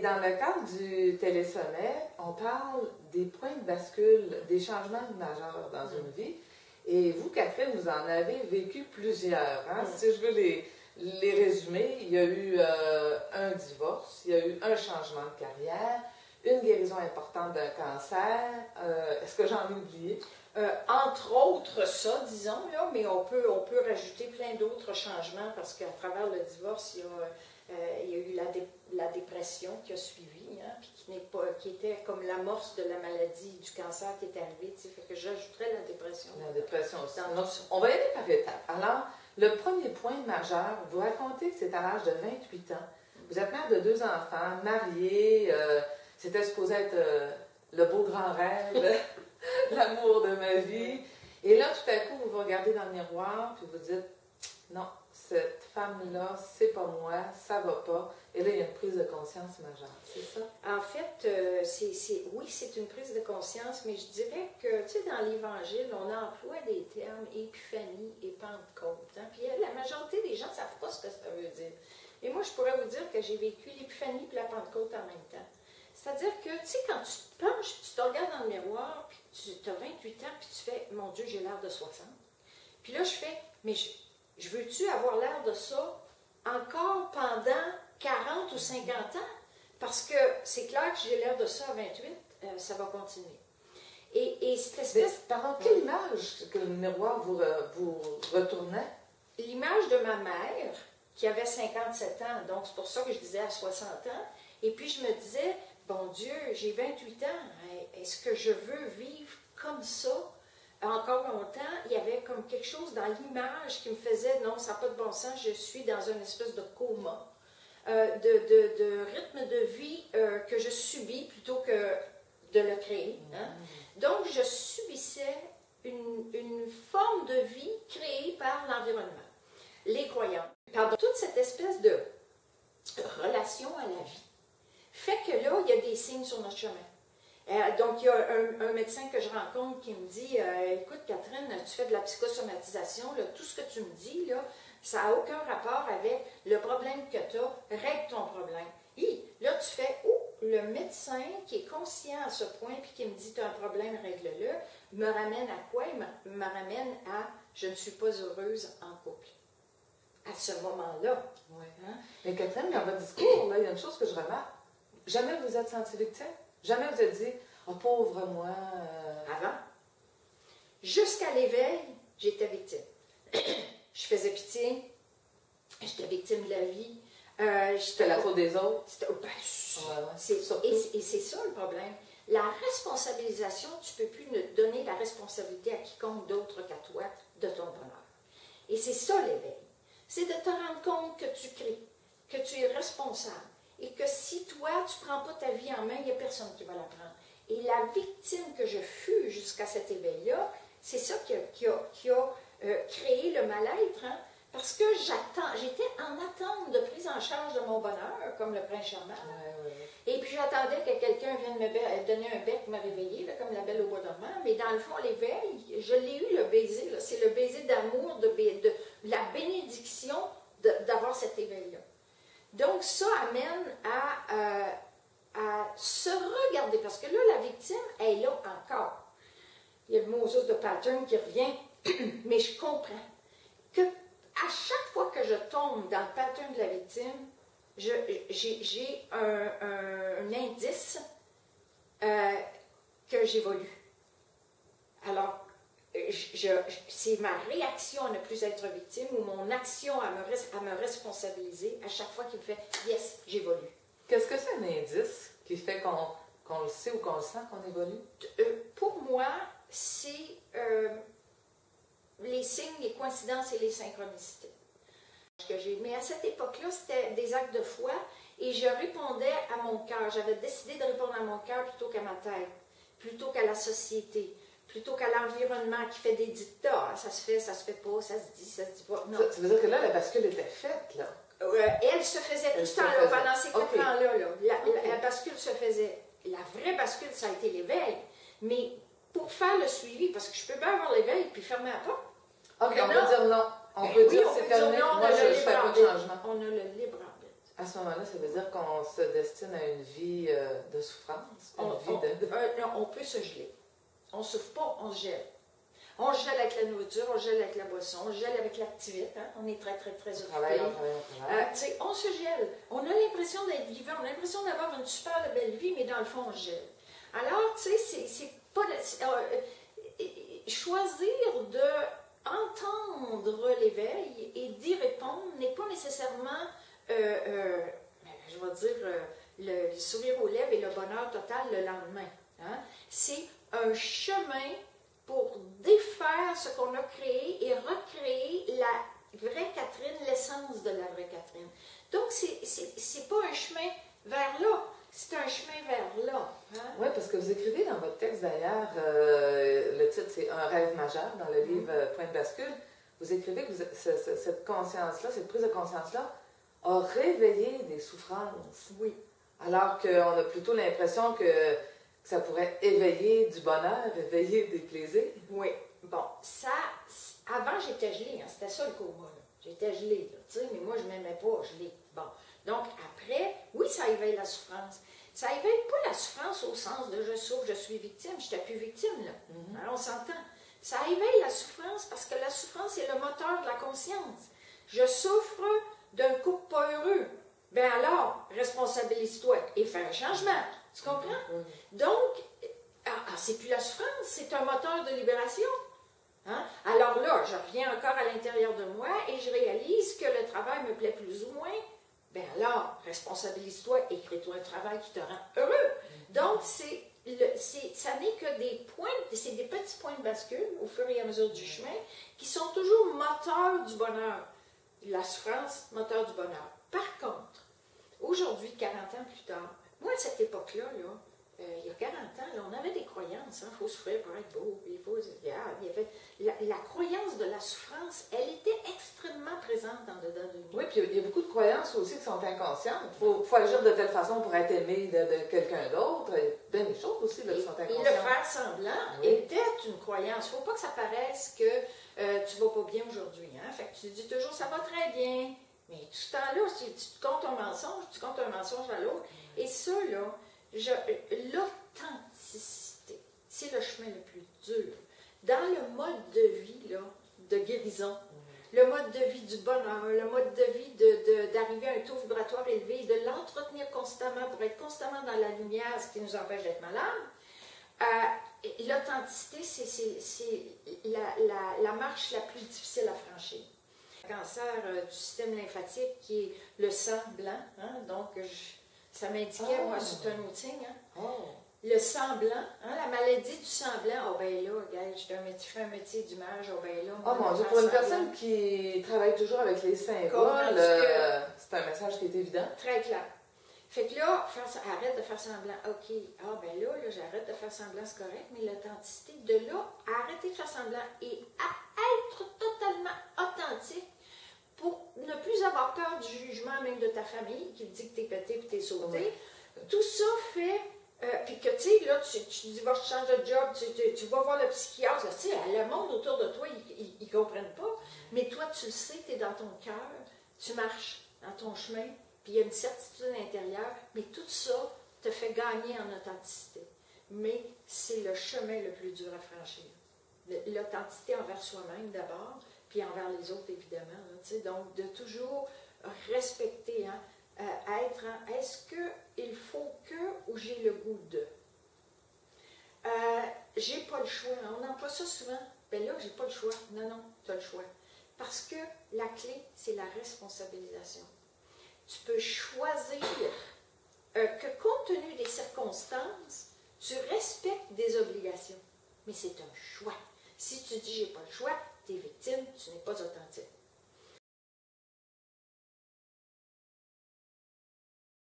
dans le cadre du télésommet, on parle des points de bascule, des changements majeurs dans une vie. Et vous, Catherine, vous en avez vécu plusieurs. Hein? Si je veux les résumer, il y a eu un divorce, il y a eu un changement de carrière, une guérison importante d'un cancer. Est-ce que j'en ai oublié? Entre autres ça, disons, là, mais on peut rajouter plein d'autres changements parce qu'à travers le divorce, il y a eu la dépression qui a suivi, hein, puis qui était comme l'amorce de la maladie du cancer qui est arrivé. Fait que j'ajouterais la dépression. La dépression aussi. Donc, on va y aller par étapes. Alors, le premier point majeur, vous racontez que c'est à l'âge de 28 ans. Vous êtes mère de 2 enfants, mariée, c'était supposé être le beau grand rêve, l'amour de ma vie. Et là, tout à coup, vous vous regardez dans le miroir, puis vous dites, non, cette femme-là, c'est pas moi, ça va pas. Et là, il y a une prise de conscience majeure, c'est ça? En fait, oui, c'est une prise de conscience, mais je dirais que, tu sais, dans l'Évangile, on emploie des termes épiphanie et Pentecôte. Hein, puis la majorité des gens ne savent pas ce que ça veut dire. Et moi, je pourrais vous dire que j'ai vécu l'épiphanie et la Pentecôte en même temps. C'est-à-dire que, tu sais, quand tu te penches, tu te regardes dans le miroir, puis tu as 28 ans, puis tu fais, mon Dieu, j'ai l'air de 60. Puis là, je fais, mais je veux-tu avoir l'air de ça encore pendant 40 ou 50 ans? Parce que c'est clair que j'ai l'air de ça à 28, ça va continuer. Et cette espèce... Par quelle image que le miroir vous retournait? L'image de ma mère, qui avait 57 ans, donc c'est pour ça que je disais à 60 ans, et puis je me disais, bon Dieu, j'ai 28 ans, est-ce que je veux vivre comme ça encore longtemps? Il y avait comme quelque chose dans l'image qui me faisait, non, ça n'a pas de bon sens, je suis dans une espèce de coma, de rythme de vie que je subis plutôt que de le créer. Hein? Donc, je subissais une forme de vie créée par l'environnement, les croyances. Pardon, toute cette espèce de relation à la vie fait que là, il y a des signes sur notre chemin. Donc, il y a un médecin que je rencontre qui me dit, écoute Catherine, tu fais de la psychosomatisation, là, tout ce que tu me dis, là, ça n'a aucun rapport avec le problème que tu as, règle ton problème. Et là, tu fais, le médecin qui est conscient à ce point, puis qui me dit, tu as un problème, règle-le, me ramène à quoi? Il me ramène à, je ne suis pas heureuse en couple. À ce moment-là. Oui. Hein? Mais Catherine, dans votre discours, là, il y a une chose que je remarque. Jamais vous êtes senti victime? Jamais vous êtes dit, oh pauvre moi. Avant. Jusqu'à l'éveil, j'étais victime. Je faisais pitié. J'étais victime de la vie. C'était la faute des autres. Et c'est ça le problème. La responsabilisation, tu ne peux plus donner la responsabilité à quiconque d'autre qu'à toi de ton bonheur. Et c'est ça l'éveil. C'est de te rendre compte que tu crées, que tu es responsable. Et que si toi, tu ne prends pas ta vie en main, il n'y a personne qui va la prendre. Et la victime que je fus jusqu'à cet éveil-là, c'est ça qui a créé le mal-être, hein? Parce que j'étais en attente de prise en charge de mon bonheur, comme le prince charmant. Et puis j'attendais que quelqu'un vienne me donner un bec, me réveiller, là, comme la belle au bois dormant. Mais dans le fond, l'éveil, je l'ai eu le baiser. C'est le baiser d'amour, de la bénédiction d'avoir cet éveil-là. Donc, ça amène à se regarder, parce que là, la victime, elle est là encore. Il y a le Moses de pattern qui revient, mais je comprends que à chaque fois que je tombe dans le pattern de la victime, j'ai un indice que j'évolue. Alors, c'est ma réaction à ne plus être victime ou mon action à me responsabiliser à chaque fois qu'il me fait « yes, j'évolue ». Qu'est-ce que c'est un indice qui fait qu'on le sait ou qu'on le sent qu'on évolue? Pour moi, c'est les signes, les coïncidences et les synchronicités. Mais à cette époque-là, c'était des actes de foi et je répondais à mon cœur. J'avais décidé de répondre à mon cœur plutôt qu'à ma tête, plutôt qu'à la société, plutôt qu'à l'environnement qui fait des dictats. Ça se fait pas, ça se dit pas. Non. Ça veut dire que là, la bascule était faite, là? Elle se faisait tout ce temps-là, pendant ces 4 ans-là. La bascule se faisait. La vraie bascule, ça a été l'éveil. Mais pour faire le suivi, parce que je peux bien avoir l'éveil puis fermer la porte. OK, on peut dire non. On peut dire c'est terminé. Moi, je fais pas de changement. On a le libre arbitre. À ce moment-là, ça veut dire qu'on se destine à une vie de souffrance, une vie de... Non, on peut se geler. On ne souffre pas, on se gèle. On se gèle avec la nourriture, on se gèle avec la boisson, on se gèle avec l'activité. Hein? On est très, très, très occupé. On se gèle. On a l'impression d'être vivant, on a l'impression d'avoir une super belle vie, mais dans le fond, on se gèle. Alors, tu sais, c'est pas... choisir de entendre l'éveil et d'y répondre n'est pas nécessairement, je vais dire, le sourire aux lèvres et le bonheur total le lendemain. Hein? C'est un chemin pour défaire ce qu'on a créé et recréer la vraie Catherine, l'essence de la vraie Catherine. Donc, c'est pas un chemin vers là, c'est un chemin vers là. Hein? Oui, parce que vous écrivez dans votre texte d'ailleurs, le titre c'est Un rêve majeur dans le livre Point de bascule. Vous écrivez que cette conscience-là, cette prise de conscience-là, a réveillé des souffrances. Oui. Alors qu'on a plutôt l'impression que ça pourrait éveiller du bonheur, éveiller des plaisirs. Oui. Bon, ça, avant j'étais gelée, hein, c'était ça le coma. J'étais gelée, tu sais, mais moi je ne m'aimais pas gelée. Bon. Donc après, oui, ça éveille la souffrance. Ça éveille pas la souffrance au sens de je souffre, je suis victime, je n'étais plus victime, là. Alors on s'entend. Ça éveille la souffrance parce que la souffrance est le moteur de la conscience. Je souffre d'un couple pas heureux. Ben alors, responsabilise-toi et fais un changement. Tu comprends? Donc, c'est plus la souffrance, c'est un moteur de libération. Hein? Alors là, je reviens encore à l'intérieur de moi et je réalise que le travail me plaît plus ou moins. Ben alors, responsabilise-toi et crée-toi un travail qui te rend heureux. Donc, ça n'est que des points, c'est des petits points de bascule au fur et à mesure du chemin qui sont toujours moteurs du bonheur. La souffrance, moteur du bonheur. Par contre, aujourd'hui, 40 ans plus tard, moi, à cette époque-là, il y a 40 ans, là, on avait des croyances. Il faut souffrir pour être beau. Il y avait la croyance de la souffrance, elle était extrêmement présente dans dedans de nous. Oui, puis il y a beaucoup de croyances aussi qui sont inconscientes. Il faut agir de telle façon pour être aimé de quelqu'un d'autre. Il y a bien des choses aussi là, qui sont inconscientes. Et le faire semblant était une croyance. Il ne faut pas que ça paraisse que tu ne vas pas bien aujourd'hui. Hein? Fait que tu dis toujours, ça va très bien. Mais tout ce temps-là, si tu te comptes un mensonge, tu comptes un mensonge à l'autre. Et ça, là, l'authenticité, c'est le chemin le plus dur. Dans le mode de vie là, de guérison, le mode de vie du bonheur, le mode de vie d'arriver à un taux vibratoire élevé et de l'entretenir constamment pour être constamment dans la lumière, ce qui nous empêche d'être malade, l'authenticité, c'est la marche la plus difficile à franchir. Le cancer du système lymphatique qui est le sang blanc, hein, donc ça m'indiquait, moi, c'est un autre signe. Hein. Le sang blanc, hein, la maladie du sang blanc, oh ben là, regarde, je fais un métier d'image, oh ben là. Oh mon Dieu, pour une personne qui travaille toujours avec les symboles, c'est un message qui est évident. Très clair. Fait que là, arrête de faire semblant. OK, ben là, j'arrête de faire semblant, c'est correct, mais l'authenticité, de là, à arrêter de faire semblant et à être totalement authentique pour ne plus avoir peur du jugement même de ta famille qui te dit que t'es pété et que t'es sauté. Tout ça fait... puis que, tu sais, là, tu divorces, tu changes de job, tu vas voir le psychiatre, tu sais, le monde autour de toi, ils ne comprennent pas. Mais toi, tu le sais, tu es dans ton cœur, tu marches dans ton chemin, puis il y a une certitude à l'intérieur, mais tout ça te fait gagner en authenticité. Mais c'est le chemin le plus dur à franchir. L'authenticité envers soi-même d'abord, puis envers les autres, évidemment. Là, tu sais, donc, de toujours respecter, hein, être, hein, est-ce qu'il faut que ou j'ai le goût de? J'ai pas le choix. On emploie ça souvent. Ben là, j'ai pas le choix. Non, tu as le choix. Parce que la clé, c'est la responsabilisation. Tu peux choisir que compte tenu des circonstances, tu respectes des obligations. Mais c'est un choix. Si tu dis j'ai pas le choix, tu es victime, tu n'es pas authentique.